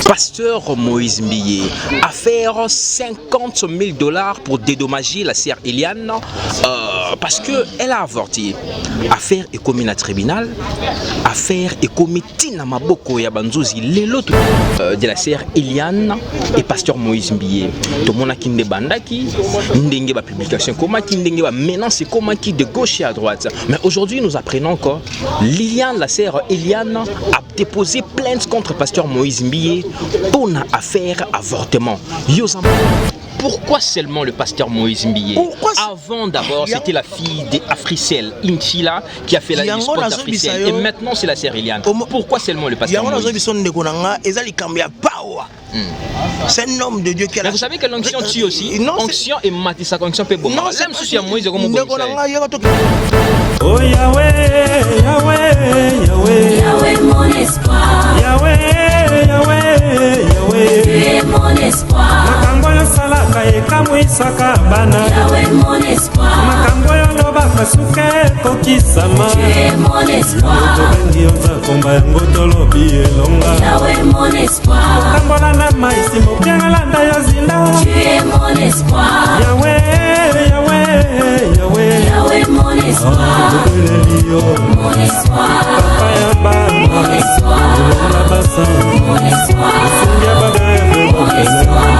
Pasteur Moïse Mbiye a fait 50 000 $ pour dédommager la sœur Eliane parce qu'elle a avorté. Affaire est commise à tribunal, affaire est commise à Maboko et à Banzouzi, les lots de la sœur Eliane et pasteur Moïse Mbiye. Tout le monde a kinde bandaki, ndenge ba publication comment qui ndenge ba menace comment qui de gauche et à droite. Mais aujourd'hui nous apprenons que Liliane, la sœur Eliane, a déposé plainte contre pasteur Moïse Mbiye pour une affaire avortement. Pourquoi seulement le pasteur Moïse Mbiye? Avant d'abord, c'était la fille d'Africel, Inchila, qui a fait la sport d'Africel. Et maintenant, c'est la sœur Eliane. Pourquoi seulement le pasteur Moïse? C'est un homme de Dieu qui a. Mais vous savez que l'onction tue aussi. Onction et matissa, onction peut bon. L'aime souci à Moïse comme bon. Oh Yahweh, Yahweh, Yahweh, Yahweh mon espoir. Yahweh, Yahweh, Yahweh, Tu es mon espoir. Makambo yo salaka ekamwisaka bana. Yahweh mon espoir. Makambo yo lobaka suke kokisama. Tu es mon espoir. Tobengi oza komba yango tolobi elonga. Yahweh mon espoir. Kambola na maisi mopianga landa yo zinda. Tu es mon espoir. Yahweh, Yahweh, Yahweh, Yahweh mon espoir. Mon espoir. Papa ya baba. Mon espoir. Mon espoir. Mon espoir.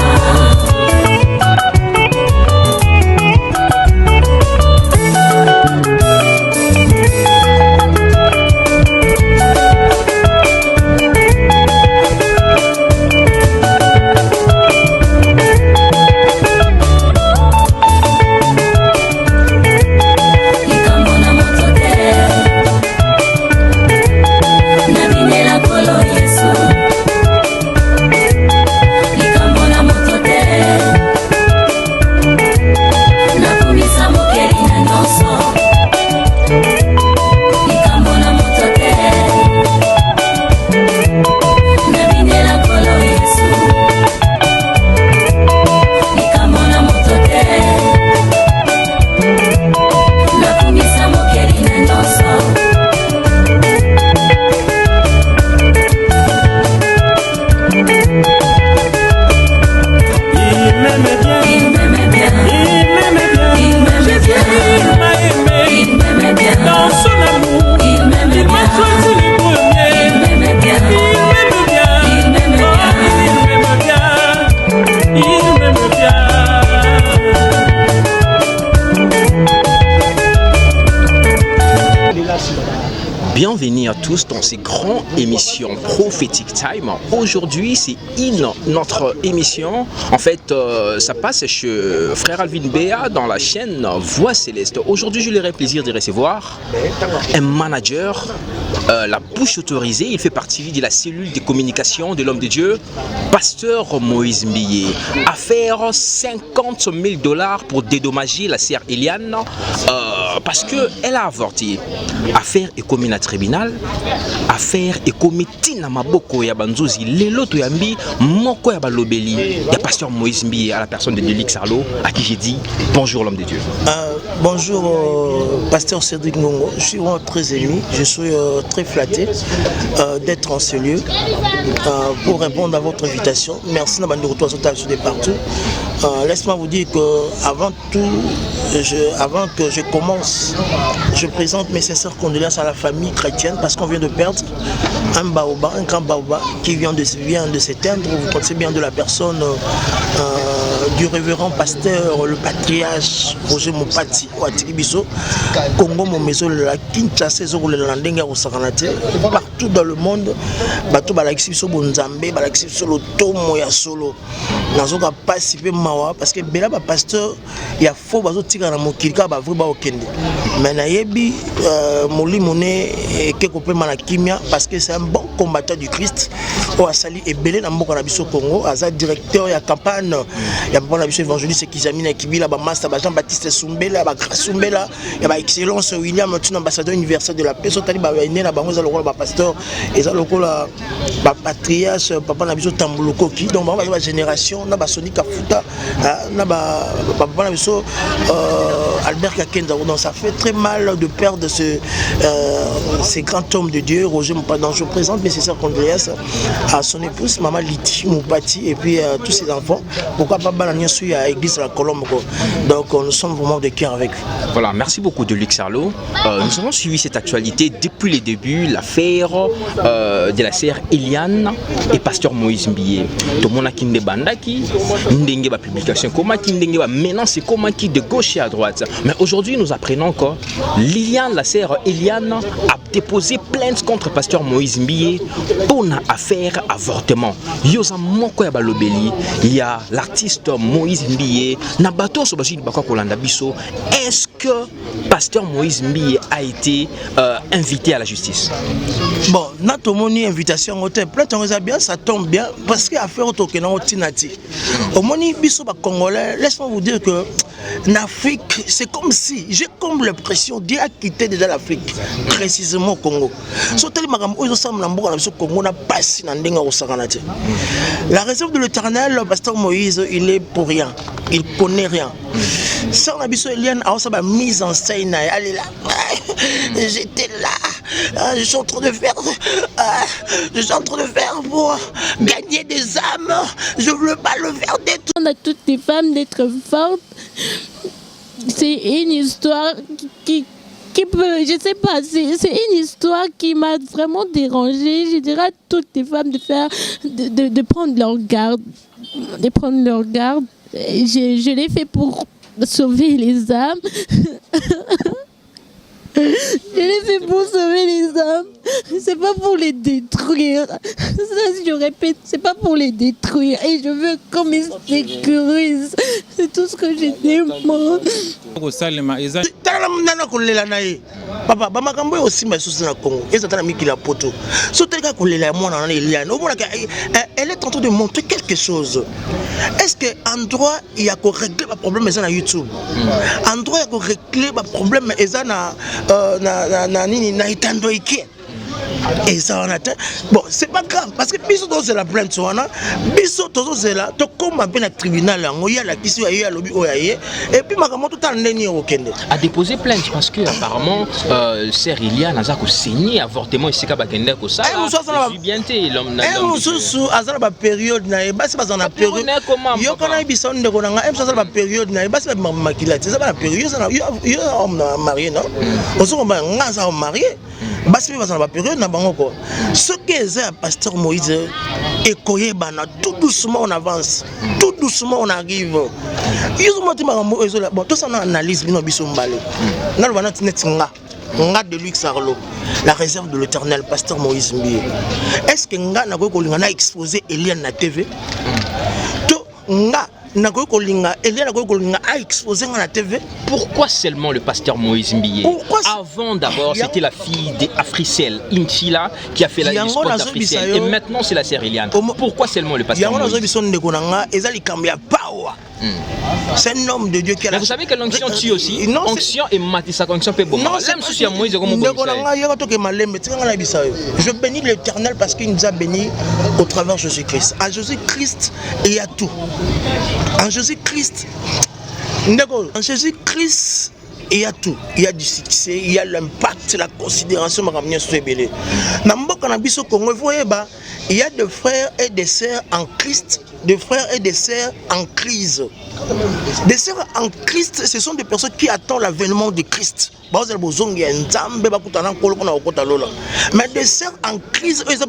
Bienvenue à tous dans ces grandes émissions Prophetic Time. Aujourd'hui, c'est notre émission. En fait, ça passe chez Frère Alvin Béa dans la chaîne Voix Céleste. Aujourd'hui, je l'aurai plaisir de recevoir un manager, la bouche autorisée. Il fait partie de la cellule de communication de l'homme de Dieu, pasteur Moïse Mbiye. A faire 50 000 $ pour dédommager la sœur Eliane parce qu'elle a avorté. Affaire est commise à tribunal, affaire est commise à Maboko et à Banzouzi, les lots yambi, moko ya balobeli, il y a pasteur Moïse Mbiye à la personne de Delix Arlo, à qui j'ai dit bonjour l'homme de Dieu. Bonjour pasteur Cédric Ngongo, je suis vraiment très ému, je suis très flatté d'être en ce lieu pour répondre à votre invitation. Merci de de partout. Laisse-moi vous dire que avant que je commence, je présente mes sincères condoléances à la famille chrétienne parce qu'on vient de perdre un baoba, un grand baoba qui vient de s'éteindre. Vous connaissez bien de la personne du révérend pasteur, le patriarche Roger Mopati, Ouatikibiso, Congo Momezo, la Kinshasa, le Landenga au Saranate, partout dans le monde, bateau balaxibiso Bonzambe, balaxibiso le Tomo ya solo. Nous avons participé mawa parce que bela ba pasteur il y a faux bateau tika na mokilika ba vrai ba okende. Mais na yebi moli moné quelque peu malakimia parce que c'est un bon combattant du Christ. O asali ebele na mboka na biso Congo, aza directeur ya campagne ya mpona biso évangéliste Kizamina Kibila ba master ba Jean-Baptiste Sumbela ba Grâce Sumbela ya ba excellence William Tuna ambassadeur universel de la paix sotali ba ene na bango za lokola ba pasteur eza lokola ba patriarche papa na biso Tambulukoki donc ba génération Gaston, na ba Sony Kafuta, na ba papa na biso Albert Kakenda. Donc ça fait très mal de perdre ces grands hommes de Dieu. Roger Moupadon, je présente mes sœurs condoléances à son épouse, maman Liti Moupati, et puis tous ses enfants. Pourquoi pas Banania suit à l'église de la Colombe. Donc nous sommes vraiment de cœur avec vous. Voilà, merci beaucoup de Luc Sarlo. Nous avons suivi cette actualité depuis les débuts, l'affaire de la sœur Eliane et pasteur Moïse Mbiye. Tout le monde a kinde bandaki, ndenge ba publication comment qui ndenge ba menace comment qui de gauche et à droite. Mais aujourd'hui nous apprenons que Liliane, la sœur Eliane, a déposé plainte contre pasteur Moïse Mbiye pour une affaire avortement. Yosa moko ya balobeli, il y a l'artiste Moïse Mbiye na bato so bashi bakwa kolanda biso. Est-ce que pasteur Moïse Mbiye a été invité à la justice? Bon, notre moni invitation au thème, plainte on bien, ça tombe bien parce que affaire au token au tinati. Au moni biso ba congolais, laisse-moi vous dire que en Afrique, c'est comme si j'ai comme l'impression Dieu a quitté déjà l'Afrique, précisément au Congo. Surtout magam ozo sam na mboka na biso Congo na pasi na ndenga osakanate. La réserve de l'Éternel, le pasteur Moïse, il est pour rien. Il connaît rien. Ça on a biso Eliane a sa mise en scène, elle est là. J'étais là. Je suis en train de faire pour gagner des âmes. Je ne veux pas le faire d'être. On a toutes les femmes d'être fortes. C'est une histoire qui peut, je sais pas, c'est une histoire qui m'a vraiment dérangée. Je dirais à toutes les femmes de prendre leur garde. De prendre leur garde. Je l'ai fait pour sauver les âmes. Je l'ai fait pour sauver les âmes. C'est pas pour les détruire. Ça, je répète, c'est pas pour les détruire. Et je veux qu'on me sécurise. C'est tout ce que je demande. Papa, bamakambo aussi mais sous na Congo. Et ça t'a mis qu'il a poto. Surtout quand kolela moi na Eliane. Elle est en train de montrer quelque chose. Est-ce que en droit il y a qu'on régler le problème ça na YouTube? En droit il y a qu'on régler le problème ça na nini na itando iki. Et ça on attend. Bon, c'est pas grave parce que biso dans la plainte soana, biso tozo zela to comme bien le tribunal ngo ya la kisi ya lobi oyaye et puis makambo tout en ndeni okende. A déposé plainte parce que apparemment sœur Eliane a ko saigné avortement et sika bakende ko ça. Je suis bien té l'homme na. Et mususu azala ba période na basi ba na période. Yo kana biso ndeko na nga azala ba période na basi ba makilati ça ba période ça yo homme marié non. On se combat ngaza marié. Basi ba na période na bango ko. Ce que est pasteur Moïse et koyebana tout doucement on avance. Tout doucement on arrive. Ils ont monté makambo ezola. Bon tout ça on analyse bino biso mbale. Na lo bana tinetinga. Nga de Luc Sarlo, la réserve de l'Éternel, pasteur Moïse Mbiye. Est-ce que nga na kolinga exposé Eliane na TV? To nga na kolinga Eliane na kolinga a exposé na TV? Pourquoi seulement le pasteur Moïse Mbiye? Avant d'abord, c'était la fille d'Africel, une fille là qui a fait la sport d'Africel. Et maintenant c'est la sœur Eliane. Pourquoi seulement le pasteur Moïse? C'est un homme de Dieu qui a la... Vous savez que l'onction tue aussi. Onction et matissa onction peut bon. Je bénis l'Éternel parce qu'il nous a bénis au travers de Jésus-Christ. En Jésus-Christ, il y a tout. En Jésus-Christ, il y a tout. Il y a du succès, il y a l'impact, la considération. Il y a des frères et des sœurs en Christ, des frères et des sœurs en crise. Des sœurs en Christ, ce sont des personnes qui attendent l'avènement de Christ. Mais des sœurs en crise, il y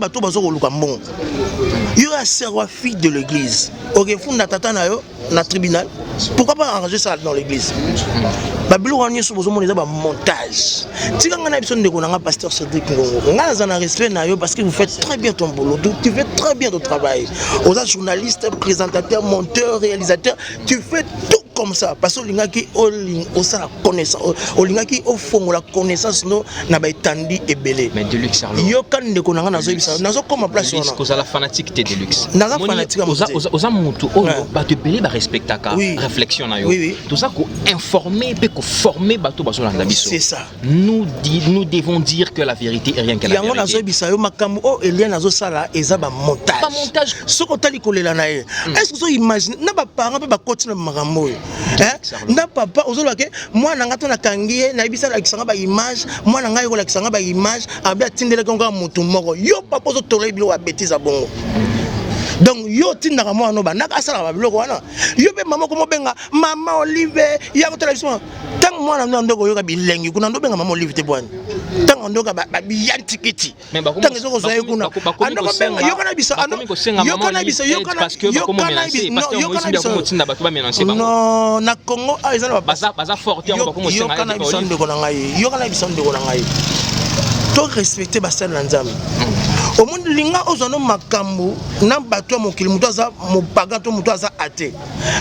a un sœur fille de l'église. Tribunal. Pourquoi pas arranger ça dans l'église? Montage. Pasteur Cédric Ngongo, parce que vous faites très bien ton boulot, tu fais très bien ton travail. Aux journalistes, présentateurs, monteurs, réalisateurs, tu fais tout comme ça parce que olingaki osa la connaissance olingaki ofongo la connaissance no na ba etandi ebele mais Deluxe Arlo yo kan ndeko nanga nazo bisa nazo koma place wana ko la fanatique te Deluxe naza fanatique oza mutu o ba te belé ba respectaka réflexion na yo tout ça ko informer pe ko former bato baso landa biso c'est ça nous devons dire que la vérité est rien que la vérité yango nazo bisa yo makambo o Elian nazo sala eza ba montage soko tali kolela na ye est-ce que vous imaginez na ba parents pe ba continuer makambo na papa ozoloba ke mwana nga to na kangie na ibisa la kisanga ba image mwana nga yo la kisanga ba image abia tindele konga mutu moko yo papa zo tole bilo wa bêtise bongo donc yo tindaka mwana no ba naka asala ba biloko wana yo pe mama ko mobenga mama Olive ya ko télévision tant mwana ndo ndoko yo ka bilengi kuna ndo benga mama Olive te bwana tant ndo ka ba biyantikiti tant zo ko zoye kuna andoko benga yo kana bisa yo kana bisa yo kana parce que yo kana bisa yo kana bisa ko tinda ba to ba mélanger bango non na Congo a ezala baza forte on ba ko mosenga yo kana bisa ndoko na ngai yo kana bisa ndoko na ngai to respecter basal na nzambe au monde linga ozono makambo na bato mokili muto aza mopaga to muto aza athée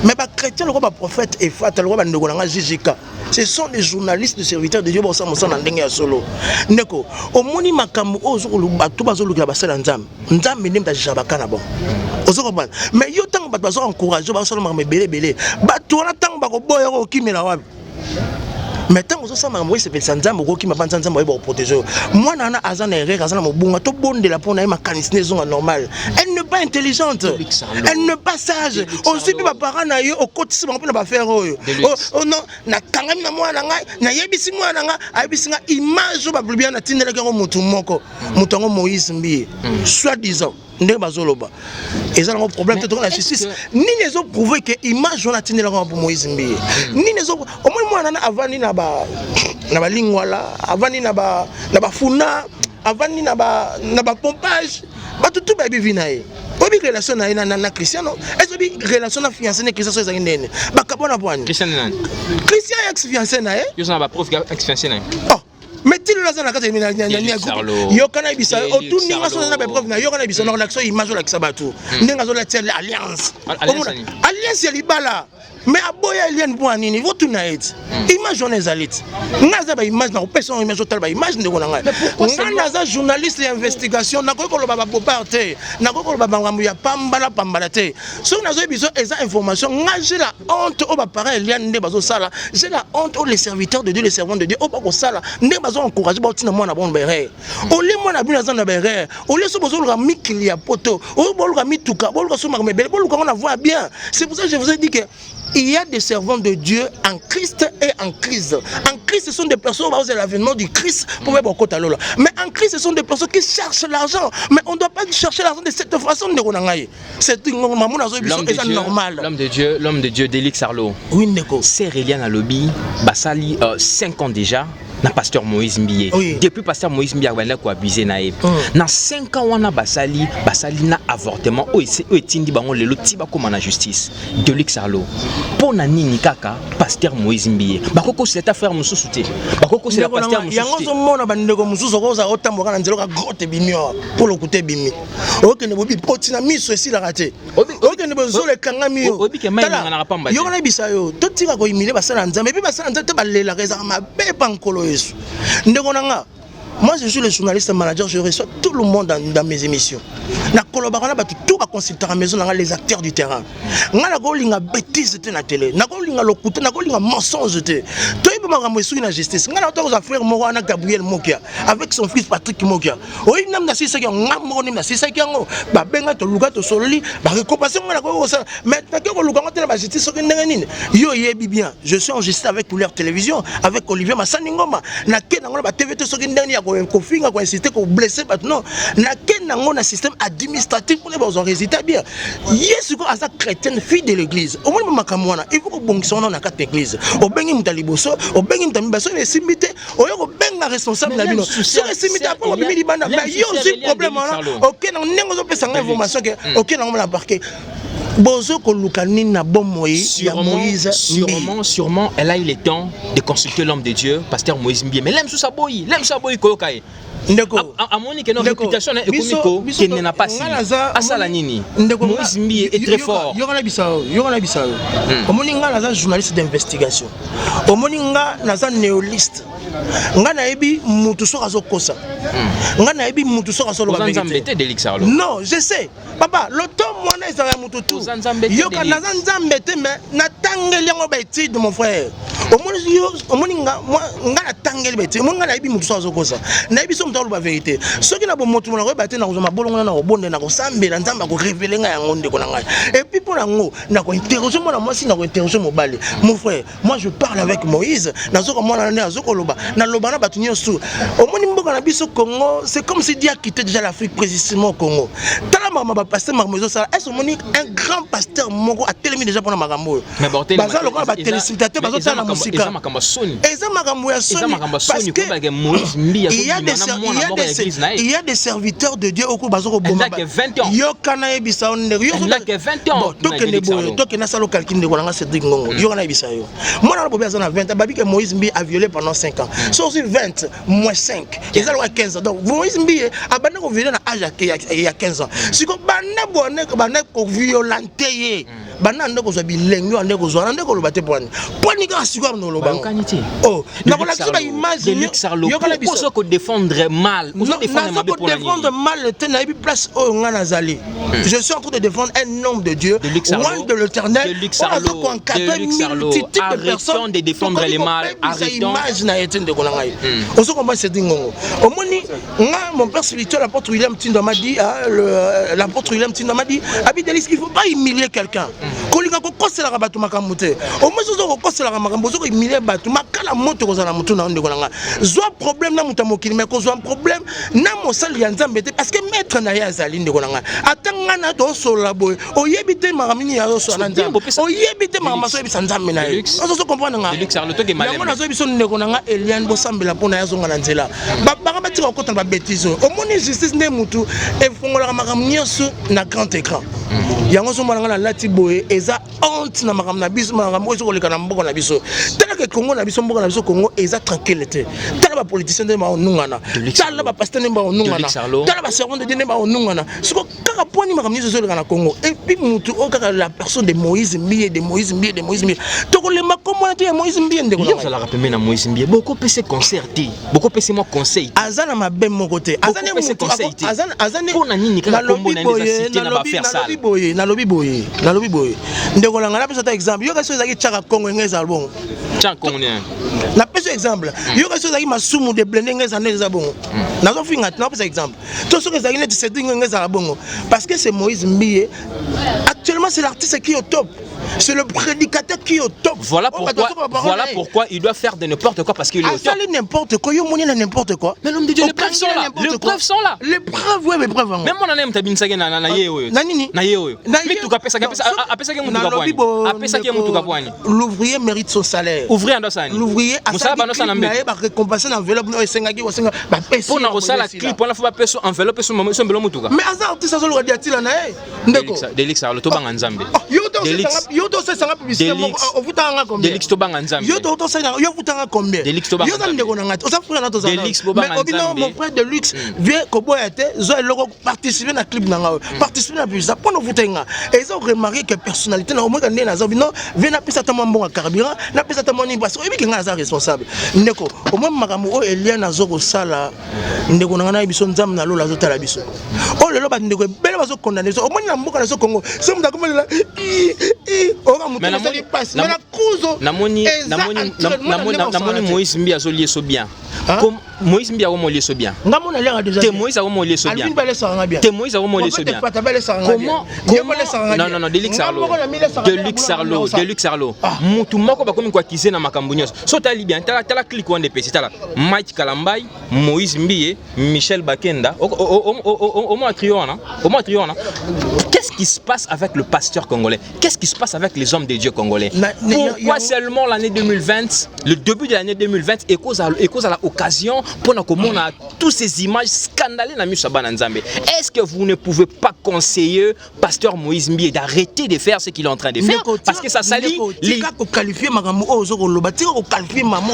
mais ba chrétien le ba prophète et fata le ba ndeko na JJK ce sont des journalistes de serviteurs de Dieu ba ça na ndenge ya solo ndeko au moni makambo ozokulu bato bazolukila basal na nzambe nzambe ndemta jabaka na bon ozokobana mais yo tango bato bazo encourager ba solo makambo belé bato na tango bako boya ko kimela wapi maintenant vous savez moi c'est fait nzambo ko ki ma banza nzambo ba protéger moi na azana erreur azana mobunga to bondela pona ma kanisnezo normal elle n'est pas intelligente elle n'est pas sage aussi ba parents na yo okotisi ba pona ba faire oyo oh non na kangami na mwana nga na yebisi mwana nga ayebisi nga image ba bien na tindela ko mutu moko mutu ngo Moïse Mbiye soit disant ndenge bazoloba ezala ngo problème te la justice ni les ont prouvé que image on a tindela ko Moïse Mbiye ni les ont au moins mwana na avani na ba lingwala avani na ba funa avani na ba pompage ba tout ba bivinae obi relation na Cristiano est-ce bi relation na fiancé na Cristiano ezali ndene ba kabona bwani Cristiano ex fiancé na yo na ba prof ex fiancé na mais tu le laisses na kati yo kana bisa otundi ngaso na ba prof na yo kana bisa na l'action image la kisabatu ndenga zo la alliance alliance ya libala mais aboya Elian pour nini votu na et image on ezalite ngaza ba image na opesa image total ba image ndeko na ngai ngaza journaliste d'investigation na ko lo ba boparte na ko lo ba ngambu ya pambala te so na zo biso eza information ngaje la honte o ba para Elian nde bazo sala j'ai la honte aux les serviteurs de Dieu les servants de Dieu o ba ko sala nde bazo encourager ba tina mwana bon bere o le mwana bina za na bere o le so bozo lo mikili ya poto o bo lo mituka bo lo so ma mebele bo lo ko na voix bien c'est pour ça que je vous ai dit que il y a des servants de Dieu en Christ et en crise. En Christ, ce sont des personnes qui ont l'avènement du Christ pour mettre au côté. Mais en Christ, ce sont des personnes qui cherchent l'argent. Mais on ne doit pas chercher l'argent de cette façon. C'est normal. L'homme de Dieu, Deluxe Arlo. Oui, Neko. C'est Elian Alobi, Basali, 5 ans déjà. Na pasteur Moïse Mbiye depuis pasteur Moïse Mbiye wala ko abuser na ye na 5 ans wana basali na avortement o etindi bango lelo tiba koma na justice Deluxe Arlo pona nini kaka pasteur Moïse Mbiye bakoko c'est ta frère mususu te bakoko c'est la pasteur mususu yango zo mona bandeko mususu ko za otamboka na nzelo ka grotte bimio pour le côté bimi oke ne bobi potina miso esi la raté oke ne bozo le kanga mio obi ke mai ngana ka pamba yo na bisa yo to tika ko imile basala nzambe bi basala nzambe te balela reza ma be pankolo moi je suis le journaliste manager, je reçois tout le monde dans mes émissions. Na collaboration ba tout ba consulter à maison les acteurs du terrain. Ngala ko linga bêtise te na télé, na ko linga lokuta, na ko linga mensonge te. To ibe makambo esu na justice. Ngala to ko frère moko na Gabriel Mokia avec son fils Patrick Mokia. Oyi nam na sisa ki ngamo ni na sisa ki ngo ba benga to luka to sololi ba récompenser ngala ko ça. Mais ta ko luka ngate ba justice so ndenge nini. Yo yebi bien, je suis enregistré avec Couleur Télévision avec Olivier Massani Ngoma. Na ke na ngona ba TV to so ndenge ko finga ko insister ko blesser maintenant. Na ke na ngona système administratif pour les résultats bien. Yesu ko asa chrétienne fille de l'église. Au moins makamwana, il faut que bongison na carte église. O bengi mutaliboso, o bengi mutamibaso les simité, o yo benga responsable na bino. Sur les simité après o bimi libanda, mais yo aussi problème là. OK, na nengo zo pesa information que OK na ngona parquet. Bozo ko lukani na bon Moïse, sûrement elle a eu le temps de consulter l'homme de Dieu, pasteur Moïse Mbiye. Mais l'aime sous sa boy koyokaye. Ndeko. À mon que notre réputation est économique qui n'est pas si. À ça la nini. Moïse Mbié est très fort. Yora Bissau. Au moninga naza journaliste d'investigation. Au moninga naza néoliste. Nga na ebi mutu so kazo kosa. Nga na ebi mutu so kazo lo ba vérité. Non, je sais. Papa, l'auto mwana ezala mutu tout. Yoka naza nzambete mais na tangeli yango ba étude mon frère. Au moninga nga na tangeli ba étude. Nga na ebi mutu so kazo kosa. Na ebi so mutu lo ba vérité. Soki na bo mutu mwana ko ba te na ko mabolonga na ko bonde na ko sambela nzamba ko révéler nga yango ndeko na ngai. Et puis pour nango na ko interroger mwana mwasi na ko interroger mobali. Mon frère, moi je parle avec Moïse. Nazo ko mwana na azoko loba. Na lobana batunyo sou. Au moni mboka na biso Congo, c'est comme si Dieu a quitté déjà l'Afrique précisément au Congo. Tala mama ba pasteur Marmozo ça, est-ce moni un grand pasteur moko a télé déjà pour makambo. Mais bortel baza lokala ba téléspectateur bazo tala musika. Eza makambo ya soni. Parce que il y a des serviteurs de Dieu au ko bazo ko bomba. Il y a 20 ans. Yo kana ebisa on ne. Il y a 20 ans. To ke na salo calcul de kolanga Cédric Ngongo. Yo kana ebisa yo. Moi na bobe azana 20 babi que Moïse Mbi a violé pendant 5 ans. Sur 20 moins 5. Ils ont 15 ans. Donc Moïse Mbi a banné ko violé na âge il y a 15 ans. Si ko banné ko violenté. Banna ndeko zo bilengo ndeko zo ndeko lo bate poani. Poani ka siko no lo ba. Oh, na ko la ba image yo kana biso ko défendre mal. Défendre mal te na bi place o nga nazali. Je suis en train de défendre un homme de Dieu, loin de l'Éternel. Arrêtons de défendre les mal. Arrêtons. Image na été ndeko na ngai. On se comprend c'est dingo. Au moni nga mon père spirituel l'apôtre William Tindo m'a dit l'apôtre William Tindo m'a dit Abidelis il faut pas humilier quelqu'un. Kolinga ko kosela ka batu makambo te. Au moins zo ko kosela ka makambo zo ko humilier batu makala moto ko zana mutu na ndeko na nga. Zo problème na muta mokili mais ko zo problème na mosali ya nzambe te parce que maître na ya zali ndeko na nga. Atanga na to sola boy. Oyebite makamini ya so na nzambe. Oyebite makama so yebisa nzambe na ye. On se comprendre nga. Yango na zo biso ndeko na nga Eliane bo sambela pona ya zonga na nzela. Ba ba tika ko tamba bêtise. Au moni justice ne mutu e fongola makamini nyonso na grand écran. Yango so mwana na lati boy eza honte na makamna biso makambo so koleka na mboko na biso. Tala ke Congo na biso mboko na biso Congo eza tranquillité. Tala ba politicien de ma onungana. Tala ba pasteur de ma onungana. Tala ba servant de Dieu de ma onungana. Siko kaka poni makamni so koleka na Congo. Et puis mutu o kaka la personne de Moïse Mbié de Moïse Mbié de Moïse Mbié. Toko le makomo na te Moïse Mbié ndeko na. Yo sala rappeler na Moïse Mbié. Beaucoup pese concerté. Beaucoup pese moi conseil. Azana mabe mon côté. Azana mutu azana pona nini kaka kombo na nécessité na ba faire ça. Na lobi boye. Ndeko na ngala pesa ta exemple. Yo ka so ezaki chaka Congo ngeza bon. Chaka Congo ne. Na pesa exemple. Yo ka so ezaki masumu de blende ngeza neza bon. Na zo finga na pesa exemple. To so ezaki net Cédric ngeza bon parce que c'est Moïse Mbié. Actuellement c'est l'artiste qui est au top. C'est le prédicateur qui est au top. Voilà pourquoi il doit faire de n'importe quoi parce qu'il est au top. N'importe quoi, yo moni na n'importe quoi. Mais l'homme de Dieu, les preuves sont là. Les preuves sont là. Les preuves, ouais, mais preuves. Même mon anem tabinsage na yeoyo. Na nini? Na yeoyo. Mais tu apesa mutuka poani. L'ouvrier mérite son salaire. Ouvrier ndo sani. L'ouvrier a sa ba récompenser na enveloppe no esengaki wasenga ba pesi. Pour na rosala clip on la faut ba peso enveloppe so mbelo mutuka. Mais azar artiste azolo radi atila na e. Ndeko. Delix arlo to banga nzambe. Yo to se sanga publicité o vutanga combien? Delix to banga nzambe. Yo to se yo vutanga combien? Delix to banga. Yo za ndeko na ngati. O sa frère na to za. Delix bo banga nzambe. Mon frère de luxe vient koboya te zo eloko participer na clip na nga. Participer na publicité pour no vutenga. Et ça remarquer que personnalité na o moka ndena za bino vient na pesa ta mbonga carburant, na pesa ta moni parce que ebi nga za responsable. Ndeko au moins makambo o Eliane azoko sala ndeko na ngana biso nzam na lola zo tala biso. O lelo ba ndeko bele bazo condamner au moins na mboka na so Congo. So mta komelela namoni Moïse Mbié azolié so bien. Comme Moïse Mbié a lié so bien. Te Moïse a lié so bien. Te Moïse a lié so bien. Comment non Delix Arlo. Mutu moko ba komi kwa kize na makambo nyos. So tali bien tala click on de pesi tala. Mike Kalambay, Moïse Mbié, Michel Bakenda. Au moins Triona. Qu'est-ce qui se passe avec le pasteur congolais? Qu'est-ce qui se passe avec les hommes de Dieu congolais? Pourquoi seulement l'année 2020, le début de l'année 2020 est cause à occasion pour nous comprendre toutes ces images scandaleuses dans Mishabana Nzambe. Est-ce que vous ne pouvez pas conseiller Pasteur Moïse Mbie d'arrêter de faire ce qu'il est en train de faire parce que ça salit les cas qu'on qualifie Magamou Ozolo, qualifier maman.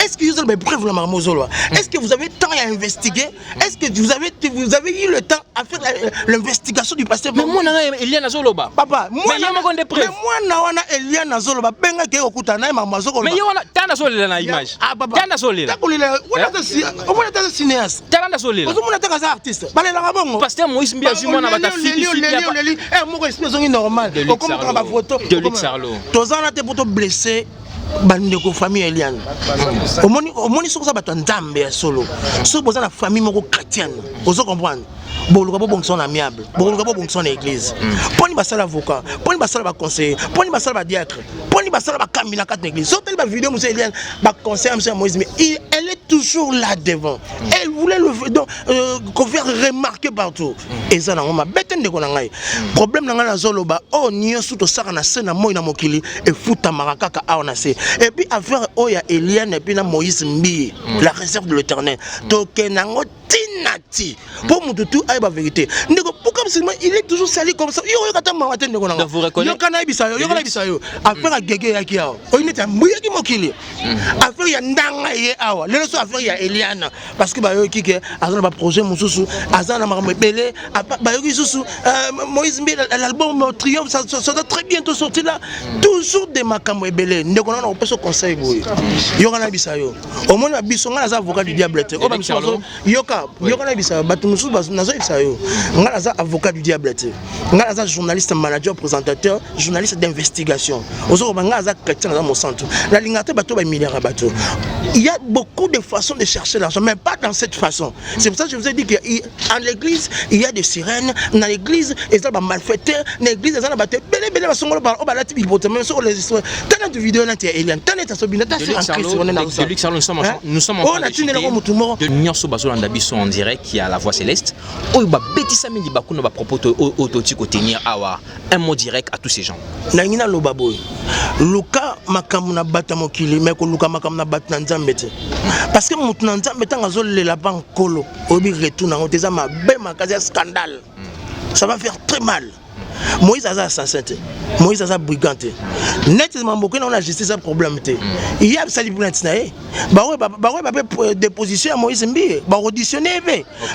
Est-ce que vous avez preuve la maman Ozolo? Est-ce que vous avez temps à investiguer? Est-ce que vous avez eu le temps à faire l'investigation du pasteur? Mais moi, Eliane Azoloba. Papa, moi, Nawana Eliane Azoloba, Benga qui est au Koutana, maman Zolo. Mais Tana Solé dans l'image. Ah, papa. Tana Solé. On est un cinéaste. Tana Solé. On est un artiste. Pasteur Moïse Mbie a joué dans la fille. Moi, expression normale. De l'exarlo. Tous en été pour te blesser. Bandeko famille Eliane. Omoni soko sa bato nzambe ya solo. Soko boza na famille moko chrétienne. Ozo comprendre. Boluka bo bonction amiable. Boluka bo bonction église. Poni basala avocat, poni basala ba conseiller, poni basala ba diacre, poni basala ba kamina kat église. Sotel ba vidéo monsieur Eliane, ba conseiller monsieur Moïse mais elle est toujours là devant. Elle voulait le donc qu'on faire remarquer partout. Et ça na ngoma beten de ko na ngai. Problème na ngana zoloba oh nyosu to saka na sena moyi na mokili e futa marakaka a na se. Et puis affaire Oya Eliane et puis na Moïse Mbie, la réserve de l'Éternel. Tokenango tinati. Pour mon tout aïe la vérité. Pourquoi il est toujours sali comme ça? Donc vous reconnaissez. Affaire à Gege Yakia. Il est un mouillé qui mokili. Affaire ya Ndanga ye awa. Le reste affaire ya Eliane. Parce que bah yo qui azana ba projet mususu, azana marame belé, bah yo susu Moïse Mbie l'album Triomphe ça doit très bientôt sortir là. Toujours des makambo belé. Ndeko na opesa conseil boy. Yo kana bisayo. Au moins bisonga na avocat du diable. Yoka na bisayo batu mususu nazo bisayo. Nga naza avocat du diable. Nga naza journaliste manager présentateur, journaliste d'investigation. Ozo nga naza chrétien dans mon centre. La lingate bato ba milliards bato. Il y a beaucoup de façons de chercher l'argent mais pas dans cette façon. C'est pour ça que je vous ai dit qu'en l'église il y a des sirènes, dans l'église ils ont malfaiteurs, dans l'église ils ont battu belé ba songolo ba obalati bibote même sur les histoires. Tant de vidéos là t'es Eliane, tant de sobina ta sur en Christ nous sommes en train de Nyoso Bazola Ndabiso en direct qui a la voix céleste. Oh ba betisa mindi bakuna ba propos autoti ko tenir awa un mot direct à tous ces gens. Na ngina loba boy. Luka makamuna bata mokili mais ko luka makamuna bata nzambe te. Parce que mutu na nzambe tanga zolela ba nkolo obi retourna ngoteza mabe makazi scandale. Ça va faire très mal. Moïse a assassin, Moïse a brigand. Nettement beaucoup on a justice un problème. Il y a ça librante nae. Ba déposition à Moïse Mbie, ba auditionner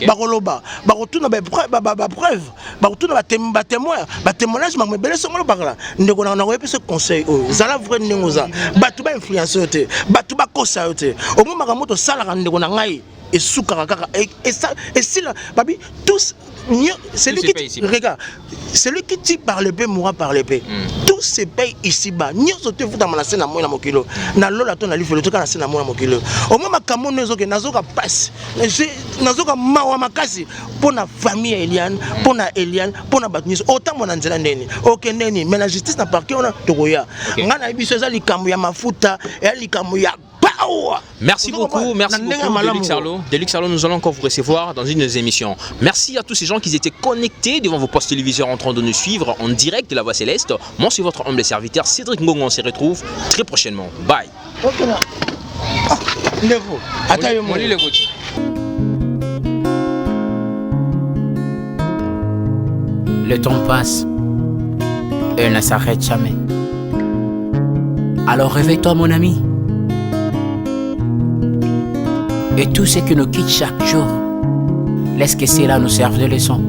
ba loba, ba retourna ba preuve, ba retourna ba témoignage ma belé songolo par là. Ndeko na on a ce conseil zala vrai nengoza. Ba tu ba influenceur te, ba tu ba kosa te. Au moins makamoto sala ndeko na ngai et soukara et ça et si là babi tous celui qui regarde celui qui tire par l'épée mourra par l'épée. Tous ces pays ici bas ni sauter vous dans la scène à moi na mokilo na lola ton ali fait le truc na scène à moi na mokilo au moins makamo nezo ke nazoka passe nazoka mawa makasi pour na famille Eliane pour na Eliane pour na batnis autant mon nzela ndeni okendeni mais la justice na parquet on a tokoya ngana biso za likambo ya mafuta ya likambo ya Merci beaucoup, Delix Arlo, nous allons encore vous recevoir dans une des émissions. Merci à tous ces gens qui étaient connectés devant vos postes téléviseurs en train de nous suivre en direct de la Voix Céleste. Moi, c'est votre humble serviteur Cédric Ngongo. On se retrouve très prochainement. Bye. Le temps passe et elle ne s'arrête jamais. Alors réveille-toi, mon ami. Et tout ce qui nous quitte chaque jour, laisse que cela nous serve de leçon.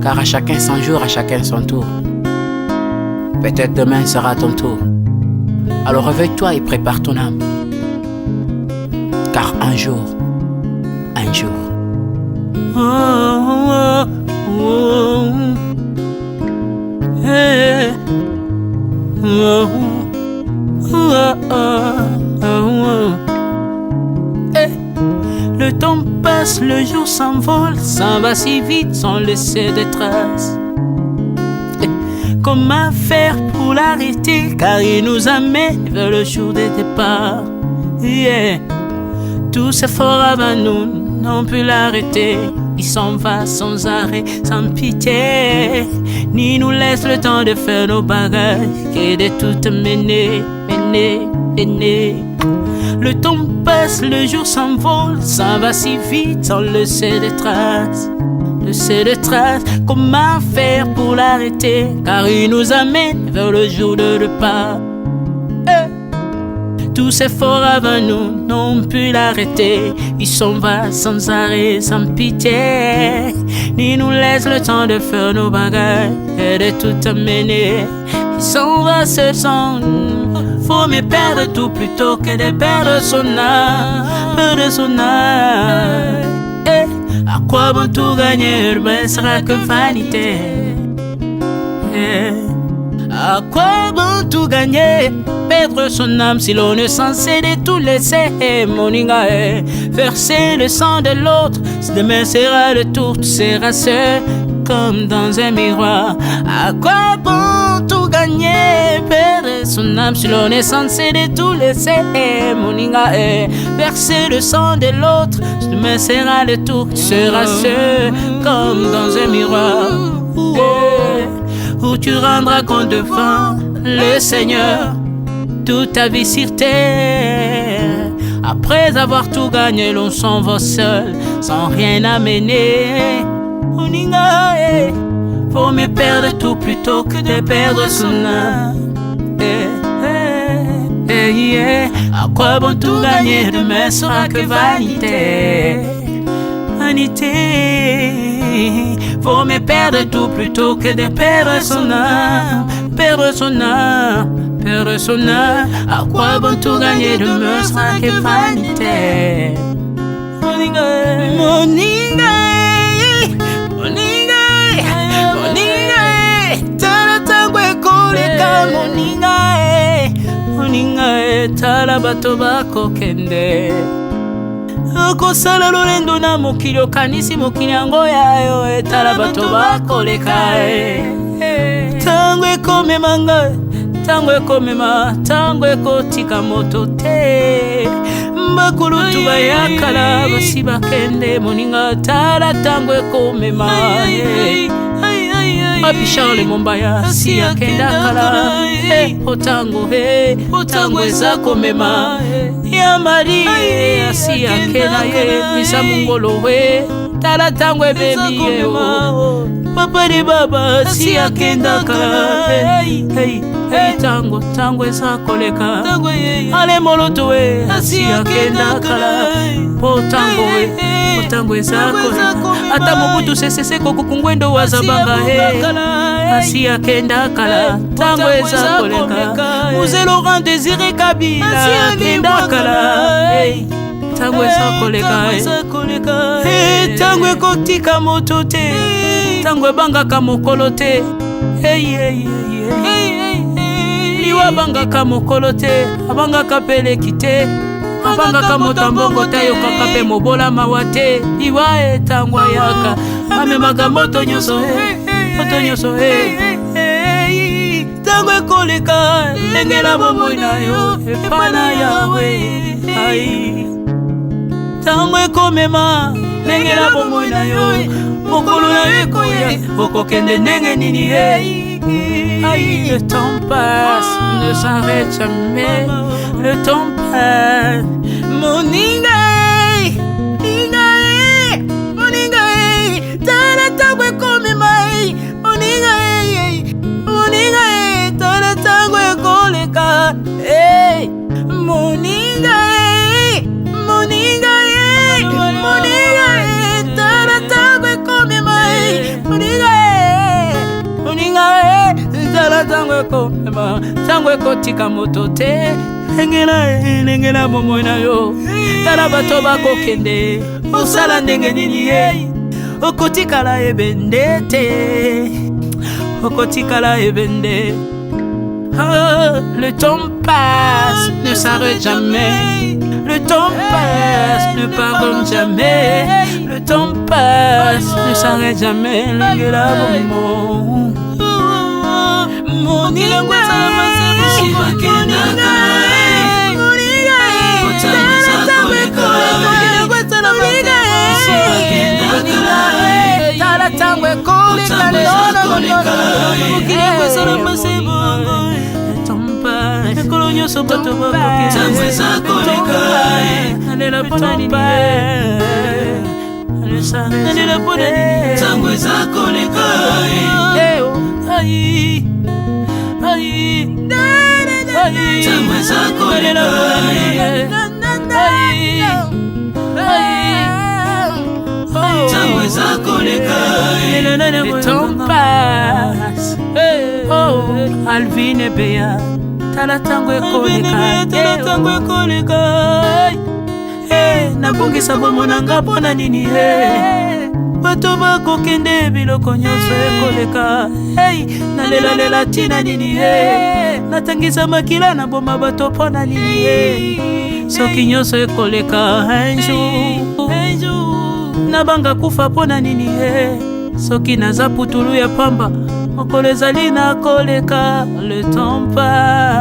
Car à chacun son jour, à chacun son tour. Peut-être demain sera ton tour. Alors réveille-toi et prépare ton âme. Car un jour. Le temps passe, le jour s'envole, s'en va si vite sans laisser de traces. Comment faire pour l'arrêter, car il nous amène vers le jour de départ. Tout c'est fort avant nous, on peut l'arrêter. Il s'en va sans arrêt, sans pitié, ni nous laisse le temps de faire nos bagages, que de tout mener. Le temps passe, le jour s'envole, ça va si vite, on le sait des traces. Comment faire pour l'arrêter? Car il nous amène vers le jour de repas. Tous ces forts avant nous n'ont pu l'arrêter. Il s'en va sans arrêt, sans pitié. Ni nous laisse le temps de faire nos bagages et de tout amener. Il s'en va seul sans nous. Faut mieux perdre tout plutôt que de perdre son âme. À quoi bon tout gagner, mais sera que vanité. À quoi bon tout gagner, perdre son âme si l'on est censé de tout laisser. Moninga, verser le sang de l'autre, si demain sera le tour, tu seras seul comme dans un miroir. À quoi bon tout gagner, perdre son âme si l'on est censé de tout laisser. Moninga, verser le sang de l'autre, si demain sera le tour, tu seras seul comme dans un miroir. Où tu rendras compte devant le Seigneur toute ta vie sur terre. Après avoir tout gagné, l'on s'en va seul, sans rien amener. Faut mieux perdre tout plutôt que de perdre son âme. À quoi bon tout gagner, demain sera que vanité. Faut mieux perdre tout plutôt que de perdre son âme. À quoi bon tout gagner, demain sera que vanité. Moninga, tala tangwe koleka. Moninga, tala bato bako kende. Kosala lolendo na mokili okanisi mokili yango yayo. Tala bato bakoleka. Tango ekomema ngai, tango ekomema, tango ekotika moto te. Bakulutu bayakala basi bakende. Moninga, tala tango ekomema. Papi Charles Mombaya si akenda kala. Otango eza komema. Ya Mari si akenda misa mungolo tala tango ebebi Papa de baba si akenda kala. Tango eza koleka. Ale moloto si akenda kala. Tango eza koleka. Ata mobutu sesese kokukungwendo wazabanga asi akenda kala. Tango eza koleka. Muse Laurent Désiré Kabila akenda kala. Tango eza koleka. Tango ekotika moto te, tango ebangaka mokolo te. Liwa bangaka mokolo te, abangaka peleki te. Abangaka motambongo te, yokaka pe mobola mawa te. Liwa tango ayaka amemaka moto nyonso tango ekoleka. Engela bomoi na yo epana yawe. Tango ekomema engela bomoi na yo. Mokolo na yo ekoya okokende ndenge nini. Le temps passe, ne s'arrête jamais. Le temps passe. Moninga, tala tango ekomema. Moninga, tala tango ekoleka. Moninga, tala tango ekomema. Moninga, tala tango ekomema. Tango ekotika moto te. Engela momoi na yo. Tala bato bakokende. Osala ndenge nini okotikala ebende te. Okotikala ebende. Le temps passe, ne s'arrête jamais. Le temps passe, ne pardonne jamais. Le temps passe, ne s'arrête jamais. L'engela momo. Moninga, tala tango ekoleka. nyonso bato bakoki ntango eza koleka nalela mpona nini nalela mpona nini ntango eza koleka ntango eza koleka ntango eza koleka le temps passe Alvin Bea tala tango ekoleka nabongisa bomonanga mpona nini bato bakokende biloko nyonso ekoleka nalelalela ntina nini natangisa makila na boma bato mpona nini soki nyonso ekoleka un jour nabanga kufa mpona nini soki naza putulu ya pamba mokolo ezali na koleka le temps passe